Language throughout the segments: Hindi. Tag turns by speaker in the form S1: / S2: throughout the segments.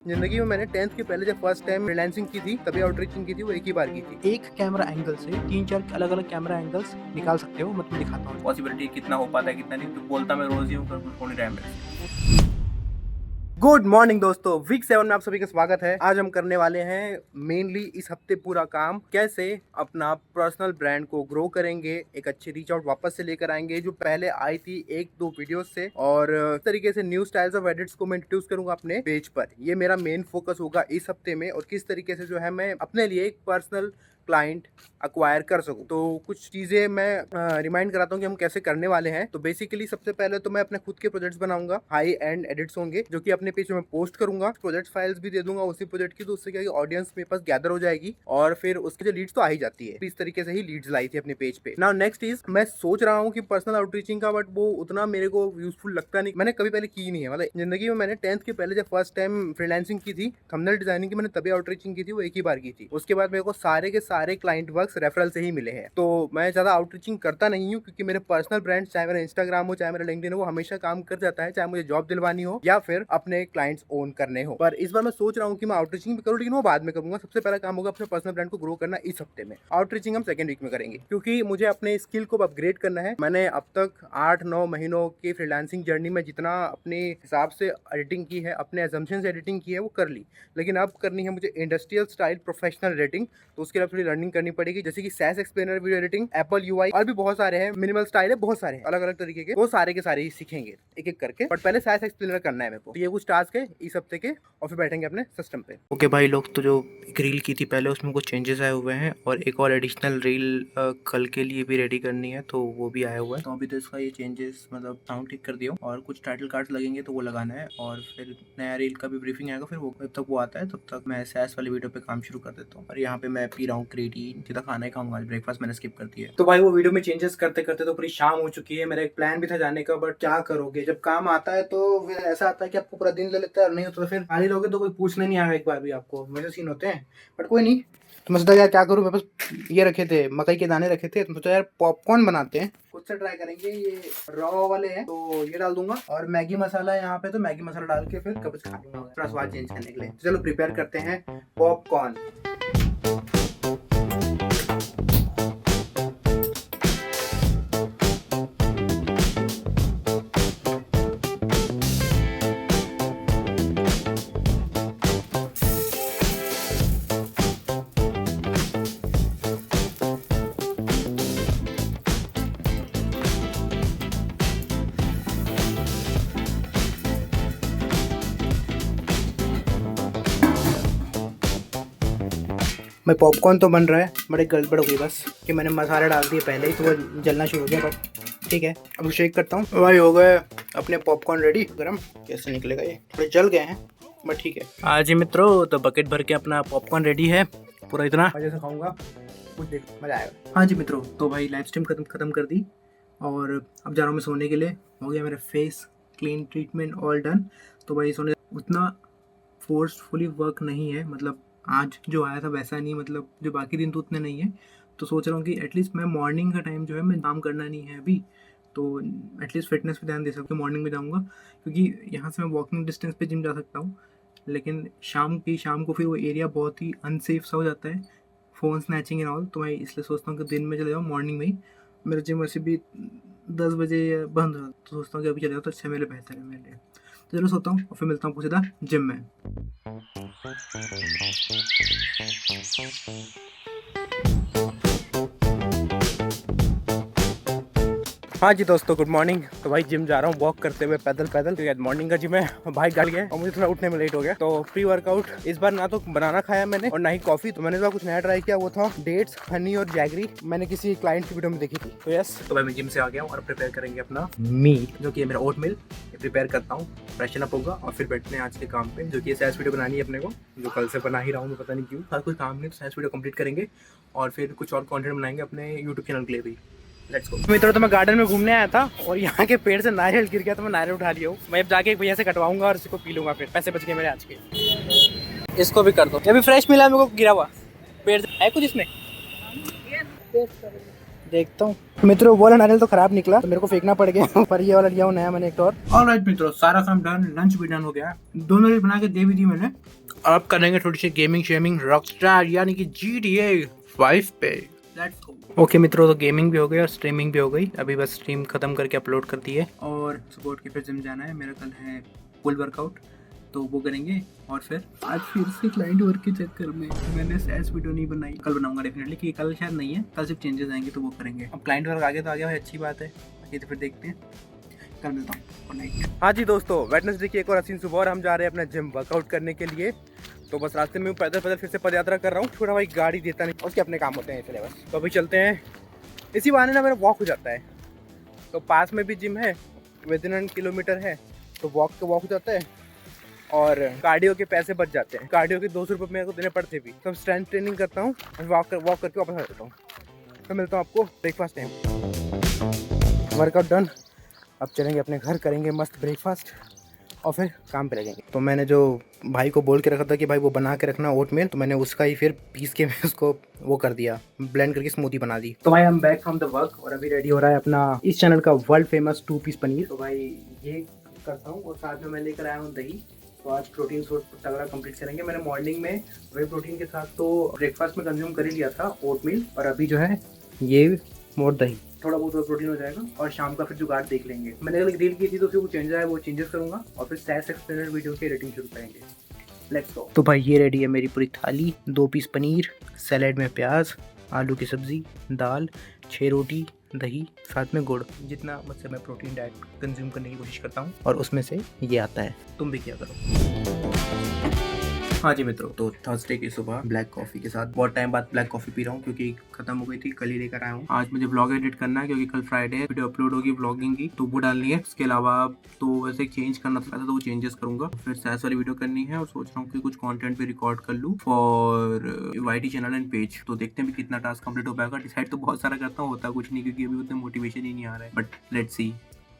S1: जिंदगी में मैंने 10th के पहले जब फर्स्ट टाइम फ्रीलांसिंग की थी तभी आउटरीचिंग की थी, वो एक ही बार की थी।
S2: एक कैमरा एंगल से 3-4 अलग अलग कैमरा एंगल्स निकाल सकते हो। मैं तुम्हें दिखाता हूँ।
S3: पॉसिबिलिटी कितना हो पाता है कितना नहीं, तो बोलता मैं रोज ही हूँ, पर थोड़ी टाइम है।
S1: गुड मॉर्निंग दोस्तों, वीक 7 में आप सभी का स्वागत है। आज हम करने वाले हैं मेनली इस हफ्ते पूरा काम कैसे अपना पर्सनल ब्रांड को ग्रो करेंगे, एक अच्छी रीच आउट वापस से लेकर आएंगे जो पहले आई थी 1-2 वीडियो से, और इस तरीके से न्यू स्टाइल्स ऑफ एडिट्स को मैं इंट्रोड्यूस करूंगा अपने पेज पर। ये मेरा मेन फोकस होगा इस हफ्ते में, और किस तरीके से जो है मैं अपने लिए एक पर्सनल क्लाइंट अक्वायर कर सकूं। तो कुछ चीजें मैं रिमाइंड कराता हूं कि हम कैसे करने वाले हैं। तो बेसिकली सबसे पहले तो मैं अपने खुद के प्रोजेक्ट्स बनाऊंगा, हाई एंड एडिट्स होंगे जो कि अपने पेज पे मैं पोस्ट करूंगा। प्रोजेक्ट फाइल्स भी दे दूंगा उसी प्रोजेक्ट की, तो उससे क्या ऑडियंस मेरे पास गैदर हो जाएगी, और फिर उसकी जो लीड्स तो आ ही जाती है। इस तरीके से ही लीड्स लाई थी अपने पेज पे। नाउ नेक्स्ट इज, मैं सोच रहा हूँ कि पर्सनल आउटरीचिंग का, बट वो उतना मेरे को यूजफुल लगता नहीं। मैंने कभी पहले की नहीं है, मतलब जिंदगी में मैंने 10th के पहले जब फर्स्ट टाइम फ्रीलांसिंग की थी, थंबनेल डिजाइनिंग की, मैंने तभी आउटरीचिंग की थी, वो एक ही बार की थी। उसके बाद मेरे को सारे के सारे क्लाइंट वर्क्स रेफरल से ही मिले हैं। तो मैं ज्यादा आउटरीचिंग करता नहीं हूँ, क्योंकि मेरे पर्सनल ब्रांड, चाहे मेरा इंस्टाग्राम हो चाहे मेरा लिंक्डइन हो, वो हमेशा काम कर जाता है, चाहे मुझे जॉब दिलवानी हो या फिर अपने क्लाइंट्स ओन करने हो। पर इस बार मैं सोच रहा हूँ कि मैं आउटरीचिंग भी करूँ, लेकिन वो बाद में करूंगा। सबसे पहला काम होगा अपने पर्सनल ब्रांड को ग्रो करना इस हफ्ते में। आउटरीचिंग हम सेकंड वीक में करेंगे, क्योंकि मुझे अपने स्किल को अपग्रेड करना है। मैंने अब तक 8-9 महीनों की फ्रीलांसिंग जर्नी में जितना अपने हिसाब से एडिटिंग की है, अपने असम्पशन से एडिटिंग की है, वो कर ली। लेकिन अब करनी है मुझे इंडस्ट्रियल स्टाइल प्रोफेशनल एडिटिंग, तो उसके लिए थोड़ी लर्निंग करनी पड़ेगी, जैसे कि SaaS explainer video editing, Apple UI, और भी बहुत सारे हैं, मिनिमल स्टाइल है, बहुत सारे हैं अलग अलग तरीके के। वो सारे के सारे ही सीखेंगे एक एक करके, बट पहले सैस एक्सप्लेनर करना है मेरे को। तो ये कुछ टास्क है इस हफ्ते के, और फिर बैठेंगे अपने सिस्टम पे।
S2: ओके भाई लोग, तो जो एक रील की थी पहले उसमें कुछ चेंजेस आए हुए हैं, और एक और एडिशनल रील कल के लिए भी रेडी करनी है, तो वो भी आया हुआ है। तो अभी तो इसका ये चेंजेस मतलब साउंड ठीक कर दिया, और कुछ टाइटल कार्ड्स लगेंगे तो वो लगाना है, और फिर नया रील का भी ब्रीफिंग आएगा। फिर वो जब तक वो आता है तब तक मैं सैस वाली वीडियो पे काम शुरू कर देता हूँ। और यहाँ पे मैं पी रहा हूँ क्रेडिन, सीधा खाना ही खाऊंगा, आज ब्रेकफास्ट मैंने स्किप कर दिया है। तो भाई वो वीडियो में चेंजेस करते करते तो पूरी शाम हो चुकी है। मेरा एक प्लान भी था जाने का, बट क्या करोगे, जब काम आता है तो फिर ऐसा आता है कि आपको पूरा दिन ले लेता है, और नहीं होता तो फिर खाली रहोगे तो कोई पूछने नहीं आएगा एक बार भी आपको। वैसे सीन होते हैं, बट कोई नहीं। तो मैं सोचा यार क्या करूँ, मेरे पास ये रखे थे, मकई के दाने रखे थे, तो सोचा यार पॉपकॉर्न बनाते हैं, खुद से ट्राई करेंगे। ये रॉ वाले हैं तो ये डाल दूंगा, और मैगी मसाला है यहाँ पे, तो मैगी मसाला डाल के फिर कब खा लूंगा थोड़ा स्वाद चेंज करने के लिए। चलो प्रिपेयर करते हैं पॉपकॉर्न। मैं पॉपकॉर्न तो बन रहा है, बड़े गड़बड़ हो गई बस कि मैंने मसाले डाल दिए पहले ही, तो वो जलना शुरू हो गया। बट ठीक है, अब शेक करता हूँ। भाई हो गए अपने पॉपकॉर्न रेडी। गरम कैसे निकलेगा, ये थोड़े जल गए हैं बट ठीक है। हाँ जी मित्रों, तो बकेट भर के अपना पॉपकॉर्न रेडी है, पूरा इतना मजे से खाऊंगा, कुछ देख मजा आएगा। हाँ जी मित्रों, तो भाई लाइव स्ट्रीम खत्म कर दी, और अब जा रहा हूँ मैं सोने के लिए। हो गया मेरा face clean, treatment all done. तो भाई सोने उतना फोर्सफुली वर्क नहीं है, मतलब आज जो आया था वैसा नहीं, मतलब जो बाकी दिन तो उतने नहीं है। तो सोच रहा हूँ कि एटलीस्ट मैं मॉर्निंग का टाइम जो है मैं काम करना नहीं है अभी, तो एटलीस्ट फिटनेस पे ध्यान दे सकता हूँ। मॉर्निंग में जाऊँगा, क्योंकि यहाँ से मैं वॉकिंग डिस्टेंस पे जिम जा सकता हूँ, लेकिन शाम को फिर वो एरिया बहुत ही अनसेफ सा हो जाता है, फ़ोन स्नैचिंग एंड ऑल। तो मैं इसलिए सोचता हूँ कि दिन में चले जाऊँ, मॉर्निंग में ही। मेरा जिम वैसे भी 10 बजे बंद हो, तो सोचता हूँ कि अभी चले जाओ तो अच्छा मेरे बेहतर है मेरे लिए। तो चलो सोता हूँ, और फिर मिलता हूँ आपको सीधा जिम में। हाँ जी दोस्तों, गुड मॉर्निंग। तो भाई जिम जा रहा हूँ वॉक करते हुए, पैदल क्योंकि मॉर्निंग का जिम है। भाई गाड़ी गया और मुझे थोड़ा उठने में लेट हो गया, तो प्री वर्कआउट इस बार ना तो बनाना खाया मैंने और ना ही कॉफी। तो मैंने इस बार कुछ नया ट्राई किया, वो था डेट्स, हनी और जैगरी। मैंने किसी क्लाइंट की वीडियो में देखी थी। तो यस, तो भाई मैं जिम से आ गया हूँ और प्रिपेयर करेंगे अपना मील, जो कि मेरा ओट मिल। प्रिपेयर करता हूँ, फ्रेशन अप होगा, और फिर बैठने आज के काम पे, जो कि सैस वीडियो बनानी है अपने को, जो कल से बना ही रहा हूँ मैं, पता नहीं क्यों। हर कोई काम नहीं, तो सैस वीडियो कंप्लीट करेंगे, और फिर कुछ और कंटेंट बनाएंगे अपने यूट्यूब चैनल के लिए भी। Let's go. मित्रों, तो मैं गार्डन में घूमने आया था, और यहाँ के पेड़ से नारियल गिर गया, तो मैं नारियल उठा लिया हूँ। मैं अब जाके एक भैया से कटवाऊंगा और इसको पी लूंगा, फिर पैसे बच गए मेरे आज के। इसको भी कर दो, ये भी फ्रेश मिला मेरे को, गिरा हुआ पेड़ है कुछ इसमें। देखता हूँ मित्रों, वो वाला नारियल तो खराब निकला तो मेरे को फेंकना पड़ गया पर ये वाला लिया हूँ नया मैंने एक और। ऑलराइट मित्रों, सारा काम डन, लंच भी डन हो गया, दोनों रील बना के दे भी दी मैंने। अब करेंगे थोड़ी सी गेमिंग शेमिंग रॉकस्टार यानी कि GTA 5 पे। Let's go. ओके मित्रों, तो गेमिंग भी हो गई और स्ट्रीमिंग भी हो गई। अभी बस स्ट्रीम खत्म करके अपलोड कर दी है और सुबह उठ के फिर जिम जाना है। मेरा कल है फुल वर्कआउट, तो वो करेंगे। और फिर आज फिर से क्लाइंट वर्क के चक्कर में मैंने सैस वीडियो नहीं बनाई, कल बनाऊंगा डेफिनेटली, कि कल शायद नहीं है, कल सिर्फ चेंजेस आएंगे तो वो करेंगे। अब क्लाइंट वर्क आगे तो आ गया है, अच्छी बात है, ये तो फिर देखते हैं, कल मिलता हूँ।
S1: हाँ जी दोस्तों, वेडनेसडे की एक और हसीन सुबह और हम जा रहे हैं अपना जिम वर्कआउट करने के लिए। तो बस रास्ते में पैदल पैदल फिर से पद यात्रा कर रहा हूँ। छोटा भाई गाड़ी देता नहीं, उसके अपने काम होते हैं इसलिए बस। तो अभी चलते हैं, इसी बहाने ना मेरा वॉक हो जाता है। तो पास में भी जिम है, विदिन किलोमीटर है, तो वॉक हो जाता है और कार्डियो के पैसे बच जाते हैं। कार्डियो के 200 रुपये मेरे को देने पड़ते भी। तो स्ट्रेंथ ट्रेनिंग करता हूँ और वॉक करके वापस आ जाता हूँ। तो मिलता हूँ आपको ब्रेकफास्ट टाइम। वर्कआउट डन, अब चलेंगे अपने घर, करेंगे मस्त ब्रेकफास्ट और फिर काम पे लगेंगे। तो मैंने जो भाई को बोल के रखा था कि भाई वो बना के रखना ओटमील, तो मैंने उसका ही फिर पीस के उसको वो कर दिया, ब्लेंड करके स्मूदी बना दी। तो भाई हम बैक फ्रॉम द वर्क और अभी रेडी हो रहा है अपना इस चैनल का वर्ल्ड फेमस 2 पीस पनीर। तो भाई ये करता हूँ और साथ में मैं लेकर आया हूँ दही। तो आज प्रोटीन सोर्स तगड़ा कंप्लीट करेंगे। मैंने मॉर्निंग में वे प्रोटीन के साथ तो ब्रेकफास्ट में कंज्यूम कर ही लिया था ओटमील, और अभी जो है ये मोर दही, थोड़ा बहुत प्रोटीन हो जाएगा। और शाम का फिर जुगाड़ देख लेंगे। मैंने कल रील की थी तो फिर वो चेंज आया, वो चेंजेस करूंगा और फिर सैस एक्सप्लेनर वीडियो की एडिटिंग शुरू करेंगे। Let's go. तो भाई ये रेडी है मेरी पूरी थाली, 2 पीस पनीर, सैलेड में प्याज, आलू की सब्जी, दाल, 6 रोटी, दही, साथ में गुड़। जितना मुझसे मैं प्रोटीन डाइट कंज्यूम करने की कोशिश करता हूँ और उसमें से ये आता है। तुम भी क्या करो। हाँ जी मित्रों, तो थर्सडे की सुबह ब्लैक कॉफ़ी के साथ बहुत टाइम बाद ब्लैक कॉफ़ी पी रहा हूँ क्योंकि खत्म हो गई थी, कल ही लेकर आया हूँ। आज मुझे ब्लॉग एडिट करना है क्योंकि कल फ्राइडे है, वीडियो अपलोड होगी ब्लॉगिंग की, तो वो डालनी है। उसके अलावा तो वैसे चेंज करना था तो वो चेंजेस करूंगा। फिर सैस वाली वीडियो करनी है और सोच रहा हूँ कि कुछ कंटेंट भी रिकॉर्ड कर लूँ for YT channel and page. तो देखते हैं भी कितना टास्क कंप्लीट हो पाएगा। डिसाइड तो बहुत सारा करता हूँ, होता कुछ नहीं क्योंकि अभी उतना मोटिवेशन ही नहीं आ रहा है, बट लेट्स सी।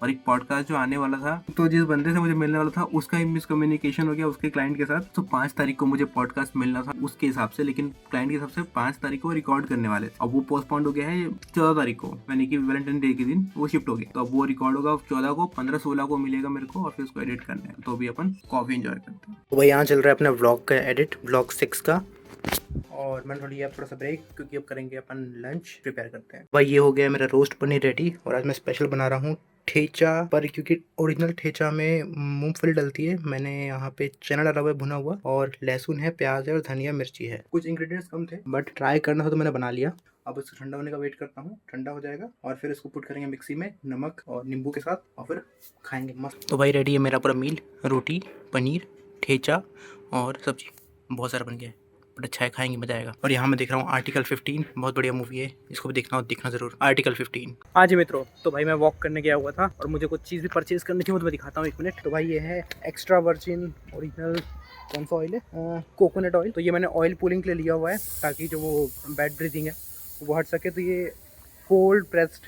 S1: और एक पॉडकास्ट जो आने वाला था, तो जिस बंदे से मुझे मिलने वाला था उसका ही मिसकम्युनिकेशन हो गया उसके क्लाइंट के साथ। तो 5 तारीख को मुझे पॉडकास्ट मिलना था उसके हिसाब से, लेकिन क्लाइंट के हिसाब से 5 तारीख को रिकॉर्ड करने वाले थे। अब वो पोस्टपोन्ड हो गया है 14 तारीख को, यानी कि वैलेंटाइन डे के दिन वो शिफ्ट हो गया। तो अब वो रिकॉर्ड होगा 14 को, 15-16 को मिलेगा मेरे को और फिर उसको एडिट करना है। तो अभी अपन कॉफी एंजॉय करते हैं।
S2: तो भाई यहाँ चल रहा है अपना व्लॉग का एडिट, व्लॉग 6 का। और मैंने थोड़ी थोड़ा सा ब्रेक क्योंकि अब करेंगे अपन लंच, प्रिपेयर करते हैं। भाई ये हो गया मेरा रोस्ट पनीर रेडी और आज मैं स्पेशल बना रहा हूँ ठेचा पर, क्योंकि ओरिजिनल ठेचा में मूंगफली डलती है। मैंने यहाँ पे चना डाला हुआ है भुना हुआ, और लहसुन है, प्याज है और धनिया मिर्ची है। कुछ इंग्रेडिएंट्स कम थे बट ट्राई करना था तो मैंने बना लिया। अब इसको ठंडा होने का वेट करता हूँ, ठंडा हो जाएगा और फिर इसको पुट करेंगे मिक्सी में नमक और नींबू के साथ और फिर खाएंगे मस्त। तो भाई रेडी है मेरा पूरा मील, रोटी, पनीर, ठेचा और सब्जी, बहुत सारा बन गया है, बट अच्छा है, खाएंगे, मजा आएगा। और यहाँ मैं देख रहा हूँ आर्टिकल 15, बहुत बढ़िया मूवी है, इसको भी देखना हो, देखना जरूर, आर्टिकल 15। हाँ जी मित्रों, तो भाई मैं वॉक करने गया हुआ था और मुझे कुछ चीज़ भी परचेज करनी थी, वो तो मैं दिखाता हूँ, 1 मिनट। तो भाई ये है एक्स्ट्रा वर्जिन ओरिजिनल, कौन सा ऑयल है, कोकोनट ऑयल। तो ये मैंने ऑयल पूलिंग के लिए लिया हुआ है ताकि जो वो बैड ब्रीथिंग है वो हट सके। तो ये कोल्ड प्रेस्ड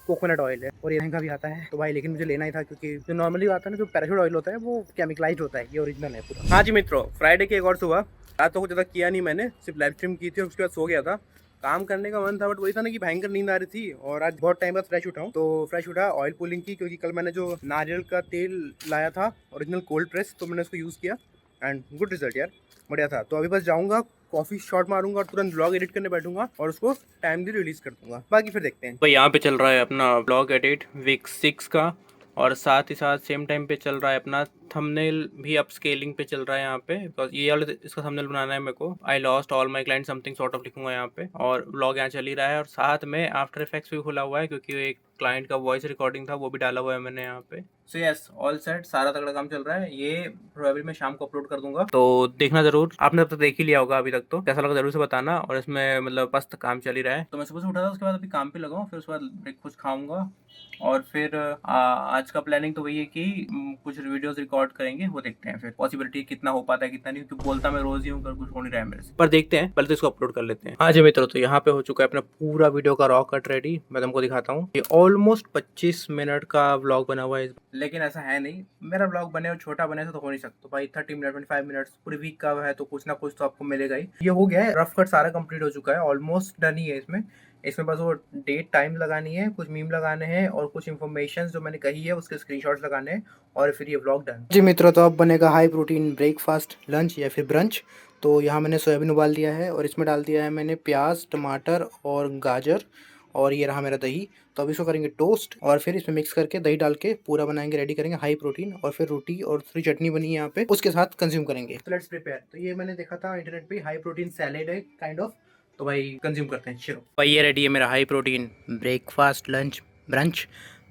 S2: कोकोनट ऑयल है और ये महंगा भी आता है। तो भाई लेकिन मुझे लेना ही था क्योंकि जो नॉर्मली आता है ना, जो पैराशूट ऑयल होता है वो केमिकलाइज्ड होता है, ये ओरिजिनल है पूरा। हाँ जी मित्रों, फ्राइडे की एक और सुबह। रात तो कुछ ज़्यादा किया नहीं मैंने, सिर्फ लाइव स्ट्रीम की थी और उसके बाद सो गया था। काम करने का मन था बट वही था ना कि भयंकर नींद आ रही थी। और आज बहुत टाइम बाद फ्रेश उठा हूँ, तो फ्रेश उठा ऑयल पुलिंग की, क्योंकि कल मैंने जो नारियल का तेल लाया था ओरिजिनल कोल्ड प्रेस, तो मैंने उसको यूज़ किया एंड गुड रिजल्ट यार, बढ़िया था। तो अभी बस जाऊँगा, कॉफ़ी शॉट मारूंगा और तुरंत ब्लॉग एडिट करने बैठूंगा और उसको टाइम भी रिलीज कर दूंगा। बाकी फिर देखते हैं।
S3: भाई यहाँ पे चल रहा है अपना ब्लॉग एडिट वीक 6 का, और साथ ही साथ सेम टाइम पे चल रहा है अपना थंबनेल भी अप स्केलिंग पे चल रहा है यहाँ पे। बिकॉज ये वाला इसका थंबनेल बनाना है मेरे को, I lost all my client something sort of लिखूंगा यहाँ पे, और ब्लॉग यहाँ चल ही रहा है। और साथ में आफ्टर इफेक्ट्स भी खुला हुआ है क्योंकि एक क्लाइंट का वॉइस रिकॉर्डिंग था, वो भी डाला हुआ है मैंने यहाँ पे। सो यस, ऑल सेट, सारा तगड़ा काम चल रहा है। ये प्रोबेबली मैं शाम को अपलोड कर दूंगा, तो देखना जरूर। आपने अब तक देख ही लिया होगा अभी तक, तो कैसा लगा जरूर से बताना। और इसमें मतलब मस्त काम चल ही रहा है। तो मैं सुबह से उठा था, उसके बाद अभी काम पे लगा हूँ, फिर उसके बाद ब्रेकफास्ट खाऊंगा और फिर आज का प्लानिंग तो वही है कि कुछ वीडियोस रिकॉर्ड करेंगे, वो देखते हैं फिर पॉसिबिलिटी कितना हो पाता है कितना नहीं, क्योंकि बोलता मैं रोज ही हूँ, कुछ हो नहीं रहा है मेरे से, पर देखते हैं। पहले तो इसको अपलोड कर लेते हैं। हाँ जी मित्रों, तो यहाँ पे हो चुका है अपना पूरा वीडियो का रॉ कट रेडी। मैं तुमको दिखाता हूँ, ये ऑलमोस्ट 25 मिनट का व्लॉग बना हुआ है, लेकिन ऐसा है नहीं मेरा व्लॉग बने और छोटा बने तो हो नहीं सकता। तो भाई 30 मिनट 25 मिनट पूरी वीक का है, तो कुछ ना कुछ तो आपको मिलेगा ही। ये हो गया है, रफ कट सारा कंप्लीट हो चुका है, ऑलमोस्ट डन ही है। इसमें
S1: इसमें बस वो डेट टाइम लगानी है, कुछ मीम लगाने हैं और कुछ इन्फॉर्मेशन जो मैंने कही है उसके स्क्रीनशॉट्स लगाने हैं और फिर ये व्लॉग डन।
S2: जी मित्रों, तो अब बनेगा हाई प्रोटीन ब्रेकफास्ट, लंच या फिर ब्रंच। तो यहाँ मैंने सोयाबीन उबाल दिया है और इसमें डाल दिया है मैंने प्याज, टमाटर और गाजर, और ये रहा मेरा दही। तो अब इसको करेंगे टोस्ट और फिर इसमें मिक्स करके दही डाल के पूरा बनाएंगे, रेडी करेंगे हाई प्रोटीन, और फिर रोटी और थोड़ी चटनी बनी है यहाँ पे, उसके साथ कंज्यूम करेंगे। तो लेट्स प्रिपेयर। तो ये मैंने देखा था इंटरनेट पे, हाई प्रोटीन सैलेड है काइंड ऑफ। तो भाई कंज्यूम करते हैं, चलो भाई। ये रेडी है मेरा high protein breakfast, lunch, brunch.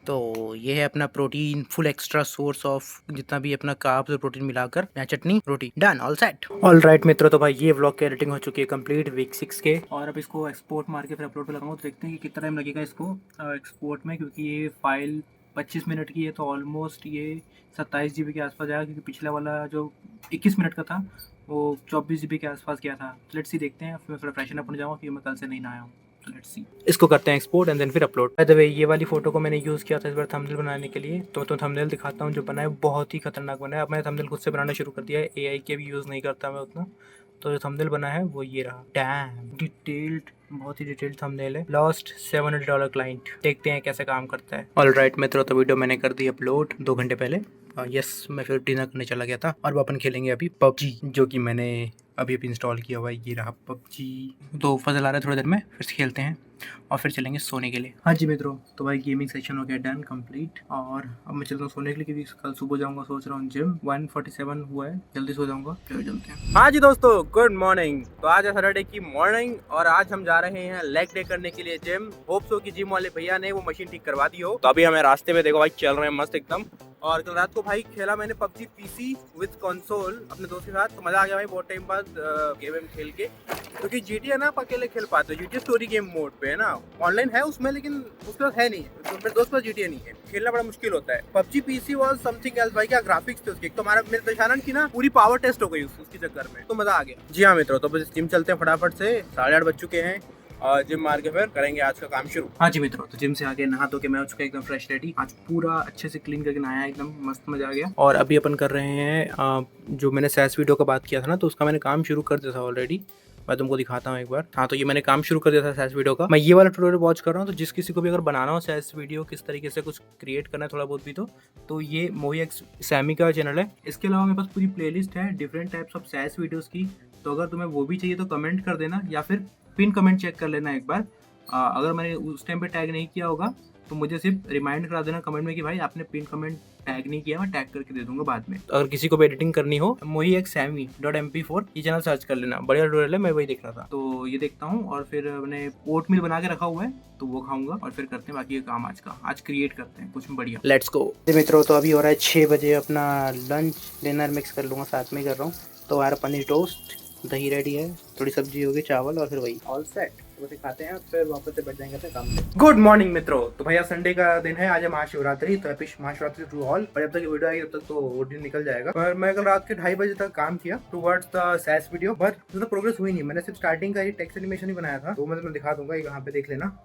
S2: तो ये है अपना protein, full extra source of जितना भी अपना कार्ब्स और प्रोटीन मिलाकर, यहाँ चटनी, रोटी, done, all set. All right मित्रों, तो भाई ये व्लॉग की एडिटिंग हो चुकी है कंप्लीट वीक 6 के, और अब इसको एक्सपोर्ट मार के फिर अपलोड पे लगाऊंगा। तो देखते हैं कि कितना टाइम लगेगा इसको एक्सपोर्ट में, क्योंकि ये फाइल 25 मिनट की है, तो ऑलमोस्ट ये 27 GB के आसपास जाएगा, क्योंकि पिछला वाला जो 21 मिनट का था वो 24 GB के आसपास गया था। लेट्स सी, देखते हैं। फिर फ्रेशन अप हो जाऊँगा क्योंकि मैं कल से नहीं नहाया हूँ। लेट्स सी, इसको करते हैं एक्सपोर्ट एंड देन फिर अपलोड। बाय द वे, ये वाली फोटो को मैंने यूज़ किया था इस बार थंबनेल बनाने के लिए। तो थंबनेल दिखाता हूँ जो बना है, बहुत ही खतरनाक बना है। अब मैंने थंबनेल खुद से बनाना शुरू कर दिया है, AI के भी यूज़ नहीं करता मैं उतना। तो जो थंबनेल बना है वो ये रहा। डैम डिटेल्ड, बहुत ही डिटेल्ड थंबनेल है। लॉस्ट $700 क्लाइंट, देखते हैं कैसे काम करता है। ऑल राइट मित्रों, तो वीडियो मैंने कर दी अपलोड 2 घंटे पहले। यस, मैं फिर डिनर करने चला गया था और वो अपन खेलेंगे अभी PUBG, जो कि मैंने अभी इंस्टॉल किया हुआ है। ये रहा PUBG। तो फजल आ रहा है, थोड़ी देर में फिर से खेलते हैं और फिर चलेंगे सोने के लिए। हाँ जी मित्रों, तो भाई गेमिंग सेक्शन हो गया डन कंप्लीट, और अब मैं चलता हूँ सोने के लिए, क्योंकि कल सुबह जाऊँगा, सोच रहा हूँ जिम। 1:47 हुआ है, जल्दी सो जाऊँगा, फिर चलते हैं।
S3: हाँ जी दोस्तों, गुड मॉर्निंग। तो आज है सैटरडे की मॉर्निंग और आज हम जा रहे हैं लेग डे करने के लिए जिम। होप सो कि जिम वाले भैया ने वो मशीन ठीक करवा दी हो। तो अभी हमें रास्ते में देखो भाई चल रहे हैं मस्त एकदम। और कल रात को भाई खेला मैंने PUBG PC विद कंसोल अपने दोस्त के साथ, तो मजा आ गया भाई बहुत टाइम बाद गेम खेल के। क्योंकि GTA ना आप अकेले खेल पाते हो, GTA स्टोरी गेम मोड पे है ना, ऑनलाइन है उसमें, लेकिन उसके पास है नहीं, तो मेरे दोस्त पास GTA नहीं है, खेलना बड़ा मुश्किल होता है। PUBG PC was something else भाई, क्या ग्राफिक्स थे उसके। तो हमारा मेरे दशानन की ना पूरी पावर टेस्ट हो गई उसकी चक्कर में, तो मजा आ गया। जी हाँ मित्रों, तो बस जिम चलते हैं फटाफट से, 8:30 बज चुके हैं और जिम मार के फिर करेंगे आज का काम शुरू।
S1: हाँ जी मित्रों, तो जिम से आके नहा धो के मैं हो चुका एकदम फ्रेश रेडी। आज पूरा अच्छे से क्लीन करके नहाया, एकदम मस्त, मजा आ गया।
S3: और अभी अपन कर रहे हैं जो मैंने सैस वीडियो का बात किया था ना, तो उसका मैंने काम शुरू कर दिया था ऑलरेडी। मैं तुमको दिखाता हूँ एक बार। हाँ, तो ये मैंने काम शुरू कर दिया था सैस वीडियो का। मैं ये वाला ट्यूटोरियल वॉच कर रहा हूँ, तो जिस किसी को भी अगर बनाना हो सैस वीडियो, किस तरीके से कुछ क्रिएट करना है थोड़ा बहुत भी, तो ये मोही एक्स सैमी का चैनल है। इसके अलावा मेरे पास पूरी प्लेलिस्ट है different types of SaaS videos की। तो अगर तुम्हें वो भी चाहिए तो कमेंट कर देना, या फिर पिन कमेंट चेक कर लेना एक बार। अगर मैंने उस टाइम पे टैग नहीं किया होगा तो मुझे सिर्फ रिमाइंड करा देना कमेंट में कि भाई आपने पिन कमेंट टैग नहीं किया, मैं टैग करके दे दूंगा बाद में। तो अगर किसी को भी एडिटिंग करनी हो, मोही एक sami.mp4 ये चैनल सर्च कर लेना, बढ़िया ट्यूटोरियल है, मैं वही देख रहा था। तो ये देखता हूँ और फिर मैंने ओट मिल बना के रखा हुआ है, तो वो खाऊंगा और फिर करते हैं बाकी का काम। आज क्रिएट करते हैं कुछ बढ़िया।
S2: लेट्स गो मित्रों, तो अभी हो रहा है 6 बजे, अपना लंच डिनर मिक्स कर लूँगा, साथ में कर रहा हूँ। तो हमारा पनीर टोस्ट, दही रेडी है, थोड़ी सब्जी होगी, चावल, और फिर वही ऑल सेट। तो उसे खाते हैं, फिर वापस से बैठ जाएंगे अपने काम पे। गुड मॉर्निंग मित्रों, तो भैया संडे का दिन है, आज है महाशिवरात्रि, तो हैप्पी महाशिवरात्रि टू ऑल। और जब तक ये वीडियो आएगी तब तक तो वो दिन निकल जाएगा। पर मैं कल रात के 2:30 बजे तक काम किया towards the SaaS video, but तो प्रोग्रेस हुई नहीं। मैंने सिर्फ स्टार्टिंग का ये टेक्स्ट एनिमेशन ही बनाया था, तो मैं दिखा दूंगा, यहाँ पे देख लेना।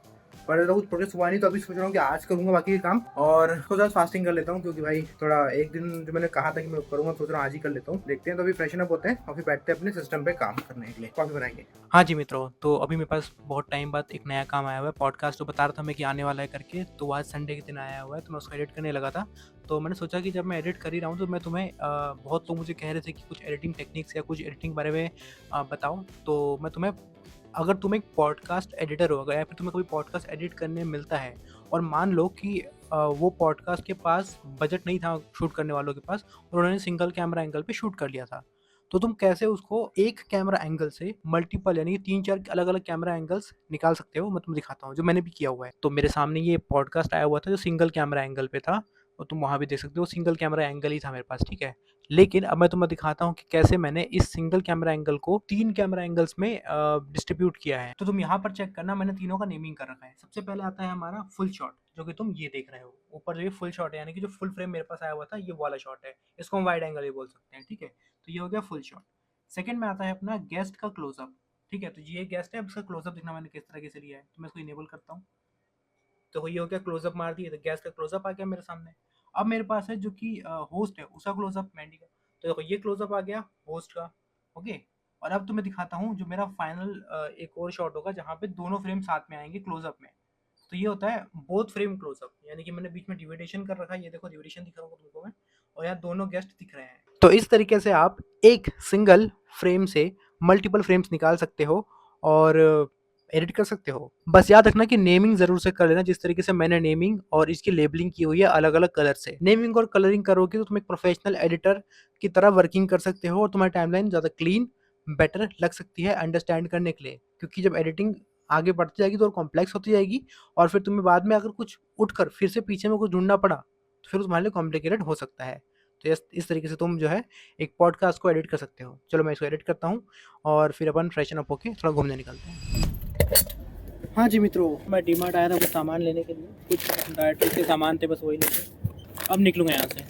S2: पर कुछ प्रोग्रेस हुआ नहीं, तो अभी सोच रहा हूँ कि आज करूँगा बाकी के काम, और थोड़ा फास्टिंग कर लेता हूँ, क्योंकि भाई थोड़ा एक दिन जो मैंने कहा था कि मैं करूँगा, सोच रहा हूँ आज ही कर लेता हूँ। देखते हैं, तो अभी फ्रेशन अप होते हैं और फिर बैठते हैं अपने सिस्टम पे काम करने के लिए, कॉफी बनाएंगे।
S3: हाँ जी मित्रों, तो अभी मेरे पास बहुत टाइम बाद एक नया काम आया हुआ है। पॉडकास्ट तो बता रहा था मैं कि आने वाला है करके, तो आज संडे के दिन आया हुआ है, तो मैं उसको एडिट करने लगा था। तो मैंने सोचा कि जब मैं एडिट कर ही रहा हूँ, तो मैं तुम्हें बहुत लोग मुझे कह रहे थे कि कुछ एडिटिंग टेक्निक्स या कुछ एडिटिंग बारे में बताओ। तो मैं तुम्हें, अगर तुम एक पॉडकास्ट एडिटर हो गया या फिर तुम्हें कोई पॉडकास्ट एडिट करने मिलता है, और मान लो कि वो पॉडकास्ट के पास बजट नहीं था शूट करने वालों के पास, और उन्होंने सिंगल कैमरा एंगल पे शूट कर लिया था, तो तुम कैसे उसको एक कैमरा एंगल से मल्टीपल यानी कि 3-4 अलग अलग कैमरा एंगल्स निकाल सकते हो। मैं तुम्हें दिखाता हूँ, जो मैंने भी किया हुआ है। तो मेरे सामने ये पॉडकास्ट आया हुआ था जो सिंगल कैमरा एंगल पे था, और तुम वहाँ भी देख सकते हो सिंगल कैमरा एंगल ही था मेरे पास, ठीक है। लेकिन अब मैं तुम्हें दिखाता हूँ कि कैसे मैंने इस सिंगल कैमरा एंगल को 3 कैमरा एंगल्स में डिस्ट्रीब्यूट किया है। तो तुम यहाँ पर चेक करना, मैंने तीनों का नेमिंग कर रखा है। सबसे पहले आता है हमारा फुल शॉट, जो कि तुम ये देख रहे हो ऊपर, जो ये फुल शॉट है, यानी कि जो फुल फ्रेम मेरे पास आया हुआ था, ये वाला शॉट है, इसको हम वाइड एंगल भी बोल सकते हैं, ठीक है। तो ये हो गया फुल शॉट। सेकंड में आता है अपना गेस्ट का क्लोजअप, ठीक है। तो ये गेस्ट है, अब इसका क्लोजअप देखना मैंने किस तरीके से लिया है, तो मैं इसको इनेबल करता हूँ। तो ये हो गया क्लोजअप मार दिया, तो गेस्ट का क्लोजअप आ गया मेरे सामने। अब मेरे पास है जो कि होस्ट है, उसका क्लोजअप मैंडी का। तो देखो ये क्लोजअप आ गया होस्ट का, ओके।
S1: और अब तो मैं दिखाता हूँ जो मेरा फाइनल एक और शॉट होगा जहाँ पे दोनों फ्रेम साथ में आएंगे क्लोजअप में। तो ये होता है बोथ फ्रेम क्लोजअप, यानी कि मैंने बीच में डिविडेशन कर रखा है, ये देखो डिविडेशन दिखा रहा होगा तुमको मैं, और यहाँ दोनों गेस्ट दिख रहे हैं। तो इस तरीके से आप एक सिंगल फ्रेम से मल्टीपल फ्रेम्स निकाल सकते हो और एडिट कर सकते हो। बस याद रखना कि नेमिंग जरूर से कर लेना, जिस तरीके से मैंने नेमिंग और इसकी लेबलिंग की हुई है अलग अलग कलर से। नेमिंग और कलरिंग करोगे तो तुम एक प्रोफेशनल एडिटर की तरह वर्किंग कर सकते हो और तुम्हारी टाइमलाइन ज़्यादा क्लीन बेटर लग सकती है अंडरस्टैंड करने के लिए, क्योंकि जब एडिटिंग आगे बढ़ती जाएगी तो और कॉम्प्लेक्स होती जाएगी, और फिर तुम्हें बाद में अगर कुछ उठकर फिर से पीछे में कुछ ढूंढना पड़ा तो फिर तुम्हारे लिए कॉम्प्लिकेटेड हो सकता है। तो इस तरीके से तुम जो है एक पॉडकास्ट को एडिट कर सकते हो। चलो मैं इसको एडिट करता हूँ और फिर अपन फ्रेशन अप होके थोड़ा घूमने निकलते हैं। हाँ जी मित्रों, मैं डीमार्ट आया था कुछ सामान लेने के लिए, कुछ डायट्री के सामान थे बस वही लेके अब निकलूँगा यहाँ से,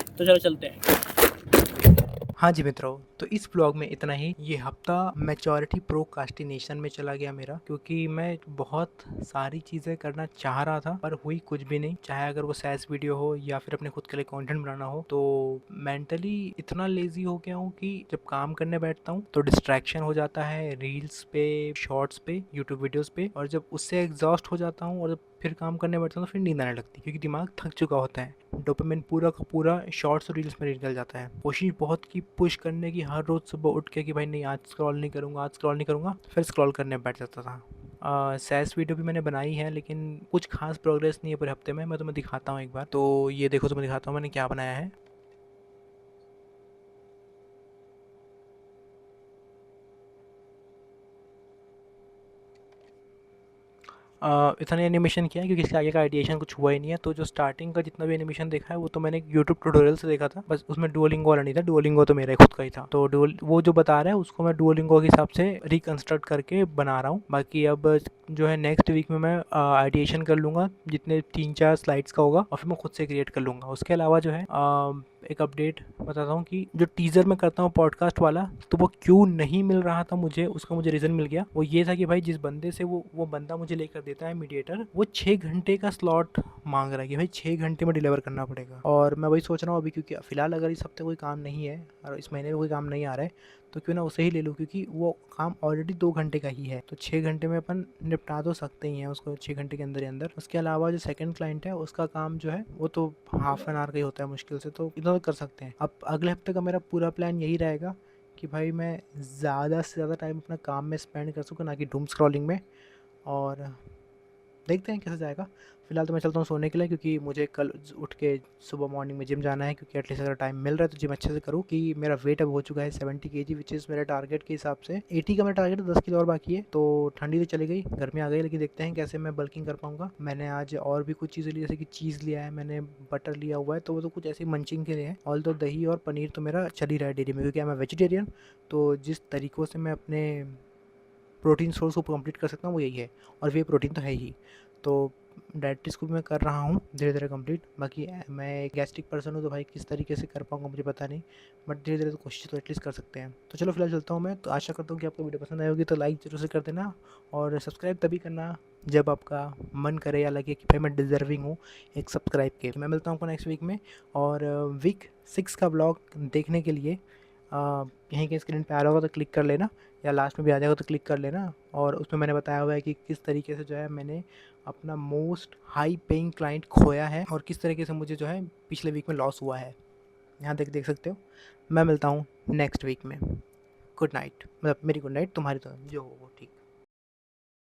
S1: तो चलो चलते हैं। हाँ जी मित्रों, तो इस ब्लॉग में इतना ही। ये हफ्ता मैच्योरिटी प्रोक्रास्टिनेशन में चला गया मेरा, क्योंकि मैं बहुत सारी चीज़ें करना चाह रहा था पर हुई कुछ भी नहीं, चाहे अगर वो सैस वीडियो हो या फिर अपने खुद के लिए कंटेंट बनाना हो। तो मेंटली इतना लेजी हो गया हूँ कि जब काम करने बैठता हूँ तो डिस्ट्रैक्शन हो जाता है रील्स पे, शॉर्ट्स पे, यूट्यूब वीडियोज़ पे, और जब उससे एग्जॉस्ट हो जाता हूँ और जब फिर काम करने बैठता हूँ तो फिर नींद आने लगती है, क्योंकि दिमाग थक चुका होता है। डोपामिन पूरा का पूरा शॉर्ट्स और रील्स में निकल जाता है। कोशिश बहुत की पुश करने की हर रोज़ सुबह उठ के कि भाई नहीं आज स्क्रॉल नहीं करूँगा, आज स्क्रॉल नहीं करूँगा, फिर स्क्रॉल करने बैठ जाता था। सैस वीडियो भी मैंने बनाई है लेकिन कुछ खास प्रोग्रेस नहीं है पूरे हफ्ते में। मैं तुम्हें दिखाता हूँ एक बार, तो ये देखो तुम्हें दिखाता हूँ मैंने क्या बनाया है। इतना एनिमेशन किया है क्योंकि इसके आगे का आइडिएशन कुछ हुआ ही नहीं है। तो जो स्टार्टिंग का जितना भी एनिमेशन देखा है वो तो मैंने यूट्यूब ट्यूटोरियल से देखा था, बस उसमें डुओलिंगो वाला नहीं था। डुओलिंगो तो मेरा खुद का ही था, तो वो जो बता रहा है उसको मैं डुओलिंगो के हिसाब से रिकन्स्ट्रक्ट करके बना रहा हूँ। बाकी अब जो है नेक्स्ट वीक में मैं आइडिएशन कर लूँगा जितने 3-4 स्लाइड्स का होगा, और फिर मैं खुद से क्रिएट कर लूँगा। उसके अलावा जो है एक अपडेट बताता हूँ कि जो टीज़र मैं करता हूँ पॉडकास्ट वाला, तो वो क्यों नहीं मिल रहा था मुझे, उसका मुझे रीज़न मिल गया। वो ये था कि भाई जिस बंदे से वो बंदा मुझे लेकर देता है मीडिएटर, वो 6 घंटे का स्लॉट मांग रहा है कि भाई 6 घंटे में डिलीवर करना पड़ेगा। और मैं वही सोच रहा हूँ अभी, क्योंकि फ़िलहाल अगर इस हफ्ते कोई काम नहीं है और इस महीने में कोई काम नहीं आ रहा है तो क्यों ना उसे ही ले लूँ, क्योंकि वो काम ऑलरेडी 2 घंटे का ही है, तो 6 घंटे में अपन निपटा तो सकते ही हैं उसको 6 घंटे के अंदर ही अंदर। उसके अलावा जो सेकंड क्लाइंट है उसका काम जो है वो तो हाफ एन आवर का ही होता है मुश्किल से, तो इतना तो कर सकते हैं। अब अगले हफ्ते का मेरा पूरा प्लान यही रहेगा कि भाई मैं ज़्यादा से ज़्यादा टाइम अपना काम में स्पेंड कर सकूँ, ना कि डूम स्क्रॉलिंग में। और देखते हैं कैसे जाएगा। फिलहाल तो मैं चलता हूँ सोने के लिए, क्योंकि मुझे कल उठ के सुबह मॉर्निंग में जिम जाना है, क्योंकि एटलीस्ट अगर टाइम मिल रहा है तो जिम अच्छे से करूँ। कि मेरा वेट अब हो चुका है 70 kg, विच इज़ मेरे टारगेट के हिसाब से 80 का मेरा टारगेट है, 10 किलो और बाकी है। तो ठंडी तो चली गई, गर्मी आ गई, लेकिन देखते हैं कैसे मैं बल्किंग कर पाऊँगा। मैंने आज और भी कुछ चीज़ें ली, जैसे कि चीज़ लिया है मैंने, बटर लिया हुआ है, तो वो तो कुछ ऐसी मंचिंग के लिए है। ऑल तो दही और पनीर तो मेरा चल ही रहा है डेली में, क्योंकि मैं वेजिटेरियन। तो जिस तरीक़ों से मैं अपने प्रोटीन सोर्स को कंप्लीट कर सकता हूँ वो यही है, और वे प्रोटीन तो है ही। तो डायबिटीज़ को भी मैं कर रहा हूँ धीरे धीरे कंप्लीट। बाकी मैं एक गैस्ट्रिक पर्सन हूँ, तो भाई किस तरीके से कर पाऊँगा मुझे पता नहीं, बट धीरे धीरे तो कोशिश तो एटलीस्ट कर सकते हैं। तो चलो फिलहाल चलता हूँ मैं। तो आशा करता हूँ कि आपको वीडियो पसंद आई होगी, तो लाइक जरूर से कर देना, और सब्सक्राइब तभी करना जब आपका मन करे या लगे कि भाई मैं डिज़र्विंग हूँ एक सब्सक्राइब के। मैं मिलता हूँ आपको नेक्स्ट वीक में, और वीक 6 का ब्लॉग देखने के लिए यहीं के स्क्रीन पे आ रहा होगा तो क्लिक कर लेना, या लास्ट में भी आ जाएगा तो क्लिक कर लेना। और उसमें मैंने बताया हुआ है कि किस तरीके से जो है मैंने अपना मोस्ट हाई पेइंग क्लाइंट खोया है, और किस तरीके से मुझे जो है पिछले वीक में लॉस हुआ है। यहाँ देख सकते हो। मैं मिलता हूँ नेक्स्ट वीक में। गुड नाइट, मतलब मेरी गुड नाइट, तुम्हारी तो जो हो वो ठीक।